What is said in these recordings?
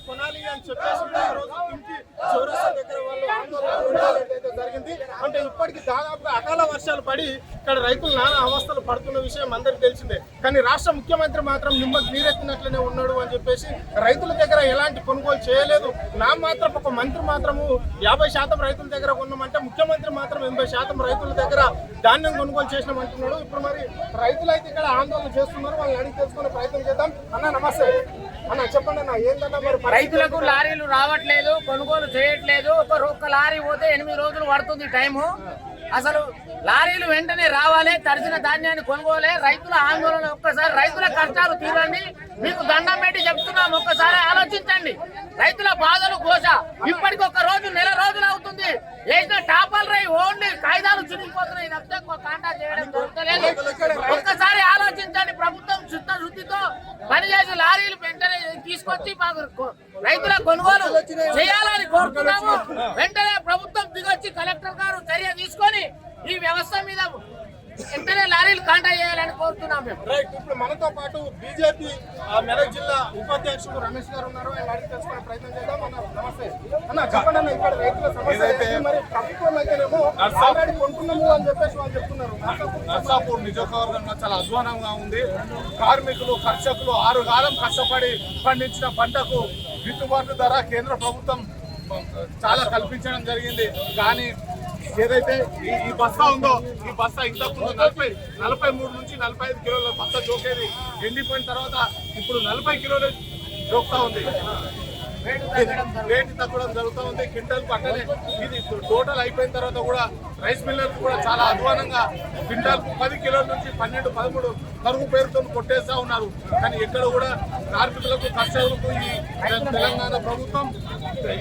కొనాలి అని చెప్పేసి చౌరస్తా దగ్గర వాళ్ళు ఆందోళన జరిగింది. అంటే ఇప్పటికి దాదాపుగా అకాల వర్షాలు పడి ఇక్కడ రైతులు నానా అవస్థలు పడుతున్న విషయం అందరికీ తెలిసిందే. కానీ రాష్ట్ర ముఖ్యమంత్రి మాత్రం నిమ్మకు నీరెత్తినట్లనే ఉన్నాడు అని చెప్పేసి రైతుల దగ్గర ఎలాంటి కొనుగోలు చేయలేదు. మాత్రం ఒక మంత్రి మాత్రము 50% రైతుల దగ్గర కొన్నామంటే ముఖ్యమంత్రి మాత్రం 80% రైతుల దగ్గర ధాన్యం కొనుగోలు చేసినామంటున్నాడు. ఇప్పుడు మరి రైతులు అయితే ఇక్కడ ఆందోళన చేస్తున్నారు. వాళ్ళని అడిగి తెలుసుకునే ప్రయత్నం చేద్దాం. అన్న నమస్తే. అన్న చెప్పండి అన్న, ఏంటన్నా మరి రైతులకు లారీలు రావట్లేదు, కొనుగోలు చేయట్లేదు. ఒక్క లారీ పోతే 8 రోజులు పడుతుంది టైము. అసలు లారీలు వెంటనే రావాలి, తడిసిన ధాన్యాన్ని కొనుగోలే. రైతుల ఆందోళన ఒక్కసారి రైతుల కష్టాలు తీరండి. మీకు దండం పెట్టి చెప్తున్నాం, ఒక్కసారి ఆలోచించండి. రైతుల బాధలు ఘోష. ఇప్పటికి ఒక రోజు నెల రోజులు అవుతుంది. వేసిన టాపల్ రై ఓన్లీ కాగితాలు చిరిగిపోతున్నాయి తప్పితే కాంటా చేయడం జరుగుతలేదు. ఒక్కసారి ఆలోచించండి. ప్రభుత్వం చిత్తశుద్ధితో పనిచేసి లారీలు వెంటనే తీసుకొచ్చి మాకు రైతుల కొనుగోలు చేయాలని కోరుతున్నాము. వెంటనే ప్రభుత్వం దిగొచ్చి కలెక్టర్ గారు చర్య తీసుకొని ఈ వ్యవస్థ మీద వెంటనే లారీలు కాంటా చేయాలని కోరుతున్నాం మేము. రైట్. ఇప్పుడు మనతో పాటు బీజేపీ మెదక్ జిల్లా ఉపాధ్యక్షుడు రమేష్ గారు ఉన్నారు. ఆయన అడిగి తెలుసుకునే ప్రయత్నం చేద్దాం. అన్న నమస్తే. అన్న చెప్పండి అన్న, ఇక్కడ రైతుల సమస్య మరి ప్రభుత్వం అయితేనేమో ఆల్రెడీ కొంటున్నాము అని చెప్పేసి వాళ్ళు చెప్తున్నారు. నర్సాపూర్ నియోజకవర్గంలో చాలా అధ్వానంగా ఉంది. కార్మికులు, కర్షకులు 6 కాలం కష్టపడి పండించిన పంటకు గిట్టుబాటు ధర కేంద్ర ప్రభుత్వం చాలా కల్పించడం జరిగింది. కానీ ఏదైతే ఈ బస్తా ఉందో, ఈ బస్తా ఇంతకుముందు 43 నుంచి 45 కిలోల బస్తా జోకేది. ఎండిపోయిన తర్వాత ఇప్పుడు 40 కిలోలు జోక్తా ఉంది. రేటు తగ్గడం జరుగుతూ ఉంది. క్వింటల్ పట్టనే ఇది టోటల్ అయిపోయిన తర్వాత కూడా రైస్ మిల్లర్లు కూడా చాలా అధ్వానంగా క్వింటాల్కు 10 కిలోల నుంచి 12, 13 కరువు పేరుతో కొట్టేస్తా ఉన్నారు. కానీ ఎక్కడ కూడా కార్మికులకు, కర్షకులకు ఈ తెలంగాణ ప్రభుత్వం,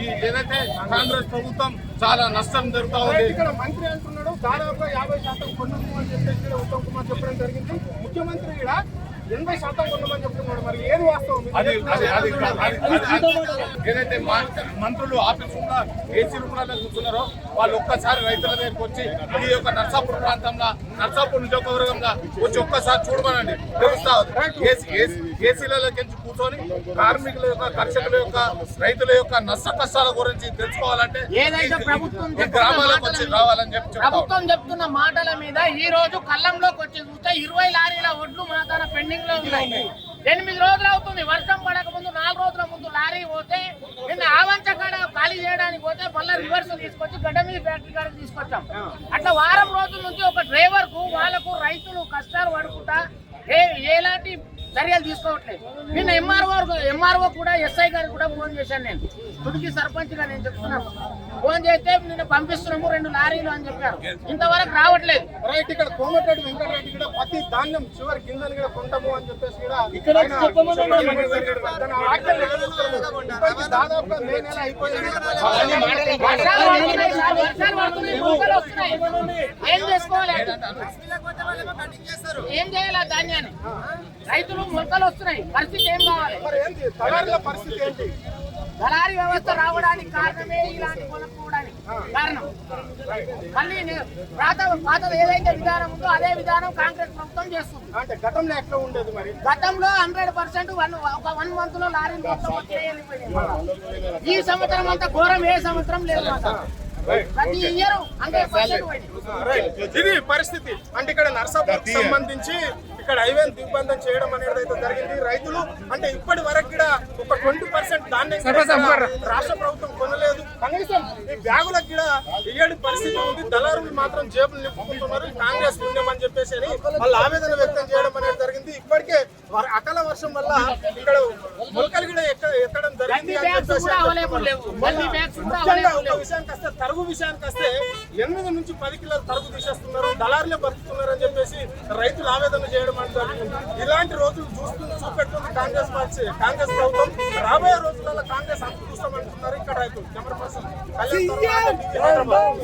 ఈ ఏదైతే కాంగ్రెస్ ప్రభుత్వం చాలా నష్టం జరుగుతూ ఉంది. ఇక్కడ మంత్రి అంటున్నాడు దాదాపుగా 50% కొన్నాము అని చెప్పేసి ఉత్తమ్ కుమార్ చెప్పడం జరిగింది. ముఖ్యమంత్రి కూడా 80% కొన్నామని చెప్తున్నాడు. మరి ఏది వాస్తవం? ఏదైతే మంత్రులు ఆఫీసులో ఏసీ రూపాయలు కూర్చున్నారో వాళ్ళు ఒక్కసారి రైతుల దగ్గరికి వచ్చి ఈ యొక్క నర్సాపూర్ ప్రాంతంలో, నర్సాపూర్ నియోజకవర్గంలో వచ్చి ఒక్కసారి చూడమనండి, తెలుస్తా ఉంది. ఏసీలకి కూర్చొని కార్మికుల యొక్క, కర్షకుల యొక్క, రైతుల యొక్క నష్ట కష్టాల గురించి తెలుసుకోవాలంటే గ్రామాలకు వచ్చి రావాలని చెప్పి ప్రభుత్వం చెప్తున్న మాటల మీద ఈ రోజు కళ్ళంలోకి వచ్చి చూస్తే 20 లారీల ఒడ్లు మా తన పెండింగ్ లో ఉన్నాయి. 8 రోజులు అవుతుంది. వర్షం పడక ముందు 4 రోజుల ముందు లారీ పోతే నిన్న ఆవంచ కాడ ఖాళీ చేయడానికి పోతే మళ్ళీ రివర్స్ తీసుకొచ్చి గడ్డమీ ఫ్యాక్టరీ కాడికి తీసుకొచ్చాం. అట్లా వారం రోజుల నుంచి ఒక డ్రైవర్ కు, వాళ్ళకు రైతులు కష్టాలు పడుకుంటా ఎలాంటి చర్యలు తీసుకోవట్లేదు. నిన్న ఎంఆర్ఓ కూడా, ఎస్ఐ గారికి కూడా ఫోన్ చేశాను. నేను తుడికి సర్పంచ్ గా నేను చెప్తున్నాను. ఫోన్ చేస్తే నిన్న పంపిస్తున్నాము 2 లారీలు అని చెప్పారు. ఇంతవరకు రావట్లేదు. రైట్. ఇక్కడ కోమటిరెడ్డి వెంకటరెడ్డి కూడా ప్రతి ధాన్యం చివరి గింజలు కూడా కొంటాము అని చెప్పేసి దాదాపుగా మే నెల అయిపోయింది. ఏం చేసుకోవాలి? ఏం చేయాలి? ధాన్యాన్ని రైతులు మొలకలు వస్తున్నాయి. పరిస్థితి ఏం కావాలి? పరిస్థితి ఏంటి? దళారీ వ్యవస్థ రావడానికి కారణమే ఇలాంటి కొనుక్కోవడానికి కారణం. మళ్ళీ పాత ఏదైతే విధానం ఉందో అదే విధానం కాంగ్రెస్ ప్రభుత్వం చేస్తుంది. అంటే గతంలో ఎట్లా ఉండేది? మరి గతంలో 100% ఒక 1 మంత్ లో లారీలు ఈ సంవత్సరం అంతా ఘోరం. ఏ సంవత్సరం లేదు. ప్రతి ఇయర్ 100% ఇది పరిస్థితి. అంటే ఇక్కడ నర్సాపూర్ సంబంధించి ఇక్కడ హైవే దిగ్బంధం చేయడం అనేది అయితే జరిగింది. రైతులు అంటే ఇప్పటి వరకు కూడా ఒక 20% ధాన్యం రాష్ట్ర ప్రభుత్వం కొనలేదు. కనీసం ఈ బ్యాగులకు కూడా ఇయ్యడి పరిస్థితి ఉంది. దళారులు మాత్రం జేబులు నింపుకుంటున్నారు. కాంగ్రెస్ పుణ్యమని చెప్పేసి వాళ్ళు ఆవేదన వ్యక్తం చేయడం అనేది జరిగింది. ఇప్పటికే అకాల వర్షం వల్ల ఇక్కడ మొలకలు కూడా ఎక్కడం జరిగింది. ఒక విషయానికి వస్తే, తరుగు విషయానికి వస్తే 8 నుంచి 10 కిలోలు తరుగు తీసేస్తున్నారు. దళారులే బతుకుతున్నారు అని చెప్పేసి రైతులు ఆవేదన చేయడం అంటే జరిగింది. ఇలాంటి రోజులు చూపెడుతుంది కాంగ్రెస్ ప్రభుత్వం. రాబోయే రోజులలో కాంగ్రెస్ అంత చూస్తామంటున్నారు ఇక్కడ రైతులు. Camera person Kalyan.